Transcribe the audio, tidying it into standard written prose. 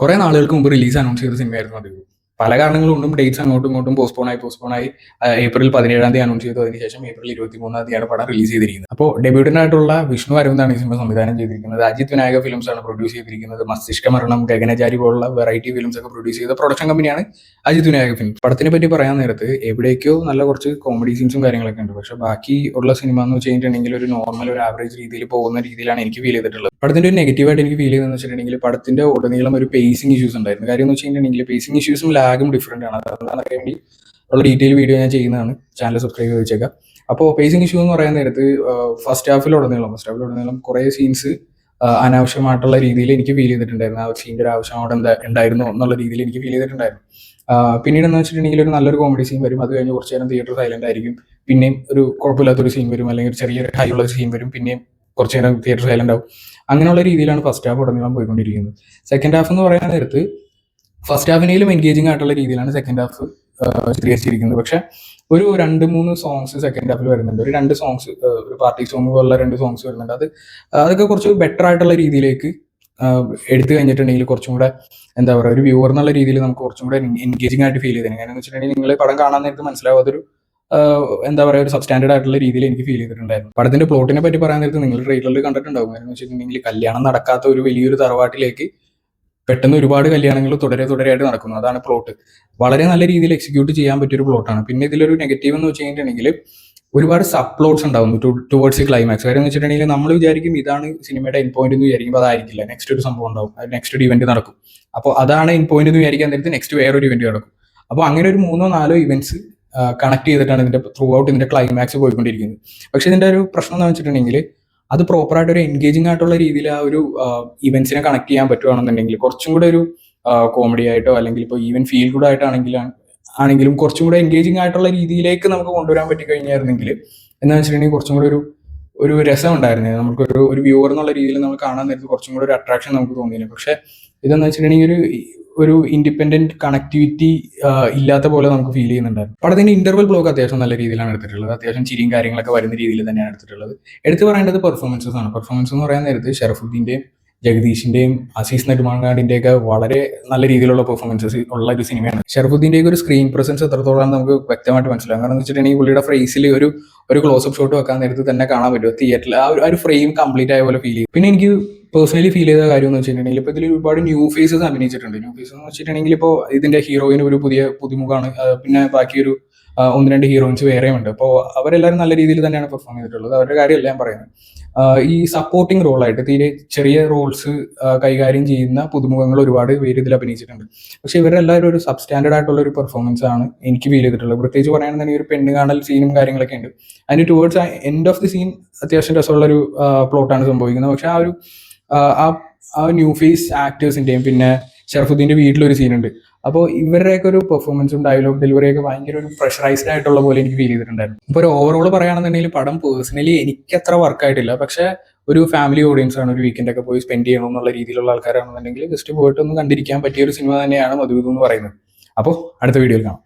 കുറെ നാളുകൾക്ക് മുമ്പ് റിലീസ് അനൗൺസ് ചെയ്ത സിനിമയായിരുന്നു അത്. പല കാരണങ്ങൾ കൊണ്ടും ഡേറ്റ്സ് അങ്ങോട്ടും ഇങ്ങോട്ടും പോസ്റ്റ്പോൺ ആയി ഏപ്രിൽ 17 അനൗൺസ് ചെയ്തു. അതിനുശേഷം ഏപ്രിൽ 23 പടം റിലീസ് ചെയ്തിരിക്കുന്നത്. അപ്പോൾ ഡെബ്യൂട്ടനായിട്ടുള്ള വിഷ്ണു അരവിന്ദാണ് ഈ സിനിമ സംവിധാനം ചെയ്തിരിക്കുന്നത്. അജിത് വിനായക ഫിലിംസ് ആണ് പ്രൊഡ്യൂസ് ചെയ്തിരിക്കുന്നത്. മസ്തിഷ്ക മരണം, ഗഗനചാരി പോലുള്ള വെറൈറ്റി ഫിലിംസ് ഒക്കെ പ്രൊഡ്യൂസ് ചെയ്ത പ്രൊഡക്ഷൻ കമ്പനിയാണ് അജിത് വിനായക ഫിലിം. പടത്തിനെ പറ്റി പറയാൻ നേരത്ത് എവിടേക്കോ നല്ല കുറച്ച് കോമഡി സീൻസും കാര്യങ്ങളൊക്കെ ഉണ്ട്. പക്ഷെ ബാക്കി ഉള്ള സിനിമ എന്ന് വെച്ചിട്ടുണ്ടെങ്കിൽ ഒരു നോർമൽ ഒരു ആവറേജ് രീതിയിൽ പോകുന്ന രീതിയിലാണ് എനിക്ക് ഫീൽ ചെയ്തിട്ടുള്ളത്. പടത്തിന്റെ ഒരു നെഗറ്റീവായിട്ട് എനിക്ക് ഫീൽ ചെയ്തതെന്ന് വെച്ചിട്ടുണ്ടെങ്കിൽ പടത്തിന്റെ ഉടനീളം ഒരു പേസിംഗ് ഇഷ്യൂസ് ഉണ്ടായിരുന്നു. കാര്യം എന്ന് വെച്ചിട്ടുണ്ടെങ്കിൽ പേസിംഗ് ഇഷ്യൂസും ലാഗും ഡിഫറെന്റ് ആണ്. അതൊക്കെ വേണ്ടി ഉള്ള ഡീറ്റെയിൽ വീഡിയോ ഞാൻ ചെയ്യുന്നതാണ്. ചാനൽ സബ്സ്ക്രൈബ് ചെയ്ത് വെച്ചേക്കാം. അപ്പോൾ പേസിംഗ് ഇഷ്യൂ എന്ന് പറയാൻ നേരത്ത് ഫസ്റ്റ് ഹാഫിലുടനീളം കുറേ സീൻസ് അനാവശ്യമായിട്ടുള്ള രീതിയിൽ എനിക്ക് ഫീൽ ചെയ്തിട്ടുണ്ടായിരുന്നു. ആ സീൻ്റെ ഒരു ആവശ്യം അവിടെ ഉണ്ടായിരുന്നു എന്നുള്ള രീതിയിൽ എനിക്ക് ഫീൽ ചെയ്തിട്ടുണ്ടായിരുന്നു. പിന്നീട് എന്ന് വെച്ചിട്ടുണ്ടെങ്കിൽ ഒരു നല്ലൊരു കോമഡി സീൻ വരും. അത് കഴിഞ്ഞ് കുറച്ച് നേരം തിയേറ്റർ സൈലന്റ് ആയിരിക്കും. പിന്നെയും ഒരു കുഴപ്പമില്ലാത്തൊരു സീൻ വരും, അല്ലെങ്കിൽ ചെറിയൊരു ഹൈ ഉള്ള സീൻ വരും. പിന്നെയും കുറച്ച് നേരം തിയേറ്റർ സൈലന്റ് ആവും. അങ്ങനെയുള്ള രീതിയിലാണ് ഫസ്റ്റ് ഹാഫ് ഉടനീളം പോയിക്കൊണ്ടിരിക്കുന്നത്. സെക്കൻഡ് ഹാഫ് എന്ന് പറയാൻ നേരത്ത് ഫസ്റ്റ് ഹാഫിനേലും എൻഗേജിങ് ആയിട്ടുള്ള രീതിയിലാണ് സെക്കൻഡ് ഹാഫ് ചിത്രീകരിച്ചിരിക്കുന്നത്. പക്ഷെ ഒരു 2-3 സോങ്സ് സെക്കൻഡ് ഹാഫിൽ വരുന്നുണ്ട്. ഒരു 2 സോങ്സ്, ഒരു പാർട്ടി സോങ് പോലുള്ള 2 സോങ്സ് വരുന്നുണ്ട്. അതൊക്കെ കുറച്ച് ബെറ്റർ ആയിട്ടുള്ള രീതിയിലേക്ക് എടുത്തു കഴിഞ്ഞിട്ടുണ്ടെങ്കിൽ കുറച്ചും കൂടെ എന്താ പറയുക, ഒരു വ്യൂവർ എന്നുള്ള രീതിയിൽ നമുക്ക് കുറച്ചും കൂടെ എൻഗേജിങ് ആയിട്ട് ഫീൽ ചെയ്തത്. കാരണം വെച്ചിട്ടുണ്ടെങ്കിൽ നിങ്ങൾ പടം കാണാൻ നേരത്ത് മനസ്സിലാവും അതൊരു എന്താ പറയുക, ഒരു സബ്സ്റ്റാൻഡേർഡ് ആയിട്ടുള്ള രീതിയിൽ എനിക്ക് ഫീൽ ചെയ്തിട്ടുണ്ടായിരുന്നു. പടത്തിന്റെ പ്ലോട്ടിനെ പറ്റി പറയാൻ നേരത്ത് നിങ്ങൾ ട്രെയിലറിൽ കണ്ടിട്ടുണ്ടാവും. കാരണം വെച്ചിട്ടുണ്ടെങ്കിൽ കല്യാണം നടക്കാത്ത ഒരു വലിയൊരു തറവാട്ടിലേക്ക് പെട്ടെന്ന് ഒരുപാട് കല്യാണങ്ങൾ തുടരെയായിട്ട് നടക്കുന്നു. അതാണ് പ്ലോട്ട്. വളരെ നല്ല രീതിയിൽ എക്സിക്യൂട്ട് ചെയ്യാൻ പറ്റിയൊരു പ്ലോട്ടാണ്. പിന്നെ ഇതിലൊരു നെഗറ്റീവ് എന്ന് വെച്ച് കഴിഞ്ഞിട്ടുണ്ടെങ്കിൽ ഒരുപാട് സബ് പ്ലോട്ട്സ് ഉണ്ടാവും ടുവേർഡ്സ് ക്ലൈമാക്സ്. കാര്യം എന്ന് വെച്ചിട്ടുണ്ടെങ്കിൽ നമ്മൾ വിചാരിക്കും ഇതാണ് സിനിമയുടെ എൻ പോയിന്റ് എന്ന് വിചാരിക്കുമ്പോൾ അതായിരിക്കില്ല. നെക്സ്റ്റ് ഒരു സംഭവം ഉണ്ടാവും, നെക്സ്റ്റ് ഒരു ഇവന്റ് നടക്കും. അപ്പോൾ അതാണ് എൻ പോയിന്റ് എന്ന് വിചാരിക്കാൻ നേരത്ത് നെക്സ്റ്റ് വേറൊരു ഇവന്റ് നടക്കും. അപ്പോൾ അങ്ങനെ ഒരു 3-4 ഇവന്റ്സ് കണക്ട് ചെയ്തിട്ടാണ് ഇതിന്റെ ത്രൂ ഔട്ട് ഇതിന്റെ ക്ലൈമാക്സ് പോയിക്കൊണ്ടിരിക്കുന്നത്. പക്ഷെ ഇതിന്റെ ഒരു പ്രശ്നം എന്ന് വെച്ചിട്ടുണ്ടെങ്കിൽ അത് പ്രോപ്പറായിട്ട് ഒരു എൻഗേജിങ് ആയിട്ടുള്ള രീതിയിൽ ആ ഒരു ഇവന്റ്സിനെ കണക്ട് ചെയ്യാൻ പറ്റുവാണെന്നുണ്ടെങ്കിൽ കുറച്ചും കൂടെ ഒരു കോമഡി ആയിട്ടോ അല്ലെങ്കിൽ ഇപ്പോൾ ഈവൻ ഫീൽ ഗുഡ് ആണെങ്കിലും കുറച്ചും കൂടെ എൻഗേജിങ് ആയിട്ടുള്ള രീതിയിലേക്ക് നമുക്ക് കൊണ്ടുവരാൻ പറ്റി കഴിഞ്ഞായിരുന്നെങ്കിൽ എന്ന് വെച്ചിട്ടുണ്ടെങ്കിൽ കുറച്ചും കൂടെ ഒരു രസം ഉണ്ടായിരുന്നു. നമുക്ക് ഒരു വ്യൂവർ എന്നുള്ള രീതിയിൽ നമ്മൾ കാണാൻ നേരത്ത് കുറച്ചും കൂടെ ഒരു അട്രാക്ഷൻ നമുക്ക് തോന്നിയിരുന്നു. പക്ഷെ ഇതെന്ന് വെച്ചിട്ടുണ്ടെങ്കിൽ ഒരു ഇൻഡിപെൻഡന്റ് കണക്ടിവിറ്റി ഇല്ലാത്ത പോലെ നമുക്ക് ഫീൽ ചെയ്യുന്നുണ്ടായിരുന്നു. പടത്തിന്റെ ഇന്റർവൽ ബ്ലോക്ക് അത്യാവശ്യം നല്ല രീതിയിലാണ് എടുത്തിട്ടുള്ളത്. അത്യാവശ്യം ചിരിയും കാര്യങ്ങളൊക്കെ വരുന്ന രീതിയിൽ തന്നെയാണ് എടുത്തിട്ടുള്ളത്. എടുത്തു പറയേണ്ടത് പെർഫോമൻസസ് ആണ്. പെർഫോമൻസ് എന്ന് പറയാൻ നേരത്ത് ഷറഫുദ്ദീന്റെയും ജഗദീഷിന്റെയും അസീസ് നെടുമാങ്ങാടിന്റെയൊക്കെ വളരെ നല്ല രീതിയിലുള്ള പെർഫോമൻസസ് ഉള്ള ഒരു സിനിമയാണ്. ഷറഫുദ്ദീന്റെയൊക്കെ ഒരു സ്ക്രീൻ പ്രസൻസ് എത്രത്തോളം നമുക്ക് വ്യക്തമായിട്ട് മനസ്സിലാകും. കാരണം എന്ന് വെച്ചിട്ടുണ്ടെങ്കിൽ പുള്ളിയുടെ ഫ്രേസിൽ ഒരു ക്ലോസപ്പ് ഷോട്ട് വെക്കാൻ നേരത്ത് തന്നെ കാണാൻ പറ്റും. തിയേറ്ററിൽ ആ ഒരു ഫ്രെയിം കംപ്ലീറ്റ് ആയ പോലെ ഫീൽ ചെയ്യും. പിന്നെ എനിക്ക് പേഴ്സണലി ഫീൽ ചെയ്ത കാര്യം എന്ന് വെച്ചിട്ടുണ്ടെങ്കിൽ ഇപ്പോൾ ഇതിൽ ഒരുപാട് ന്യൂ ഫേസസ് അഭിനയിച്ചിട്ടുണ്ട്. ന്യൂ ഫേസ് എന്ന് വെച്ചിട്ടുണ്ടെങ്കിൽ ഇപ്പോൾ ഇതിന്റെ ഹീറോയിന് ഒരു പുതുമുഖമാണ്. പിന്നെ ബാക്കി ഒരു 1-2 ഹീറോയിൻസ് വേറെയും ഉണ്ട്. അപ്പോൾ അവരെല്ലാവരും നല്ല രീതിയിൽ തന്നെയാണ് പെർഫോം ചെയ്തിട്ടുള്ളത്. അവരുടെ കാര്യമല്ല ഞാൻ പറയുന്നത്. ഈ സപ്പോർട്ടിംഗ് റോളായിട്ട് തീരെ ചെറിയ റോൾസ് കൈകാര്യം ചെയ്യുന്ന പുതുമുഖങ്ങൾ ഒരുപാട് പേര് ഇതിൽ അഭിനയിച്ചിട്ടുണ്ട്. പക്ഷെ ഇവരെല്ലാവരും ഒരു സബ്സ്റ്റാൻഡേർഡ് ആയിട്ടുള്ള ഒരു പെർഫോമൻസ് ആണ് എനിക്ക് ഫീൽ ചെയ്തിട്ടുള്ളത്. പ്രത്യേകിച്ച് പറയുകയാണെന്നുണ്ടെങ്കിൽ ഒരു പെണ്ണ് കാണൽ സീനും കാര്യങ്ങളൊക്കെ ഉണ്ട്. അതിന് towards end of the scene അത്യാവശ്യം രസമുള്ളൊരു പ്ലോട്ടാണ് സംഭവിക്കുന്നത്. പക്ഷെ ആ ന്യൂ ഫേസ് ആക്ടേഴ്സിന്റെയും പിന്നെ ഷറഫുദ്ദീന്റെ വീട്ടിലൊരു സീനുണ്ട്. അപ്പോൾ ഇവരുടെയൊക്കെ ഒരു പെർഫോമൻസും ഡയലോഗ് ഡെലിവറിയൊക്കെ ഭയങ്കര ഒരു പ്രഷറൈസ്ഡ് ആയിട്ടുള്ള പോലെ എനിക്ക് ഫീൽ ചെയ്തിട്ടുണ്ടായിരുന്നു. ഇപ്പോൾ ഒരു ഓവറോൾ പറയുകയാണെന്നുണ്ടെങ്കിൽ പടം പേഴ്സണലി എനിക്ക് അത്ര വർക്കായിട്ടില്ല. പക്ഷെ ഒരു ഫാമിലി ഓഡിയൻസ് ആണ്, ഒരു വീക്കെൻഡ് ഒക്കെ പോയി സ്പെൻഡ് ചെയ്യണം എന്നുള്ള രീതിയിലുള്ള ആൾക്കാരാണെന്നുണ്ടെങ്കിൽ ജസ്റ്റ് പോയിട്ട് ഒന്ന് കണ്ടിരിക്കാൻ പറ്റിയ ഒരു സിനിമ തന്നെയാണ് മധുവിധു എന്ന് പറയുന്നത്. അപ്പോൾ അടുത്ത വീഡിയോയിൽ കാണാം.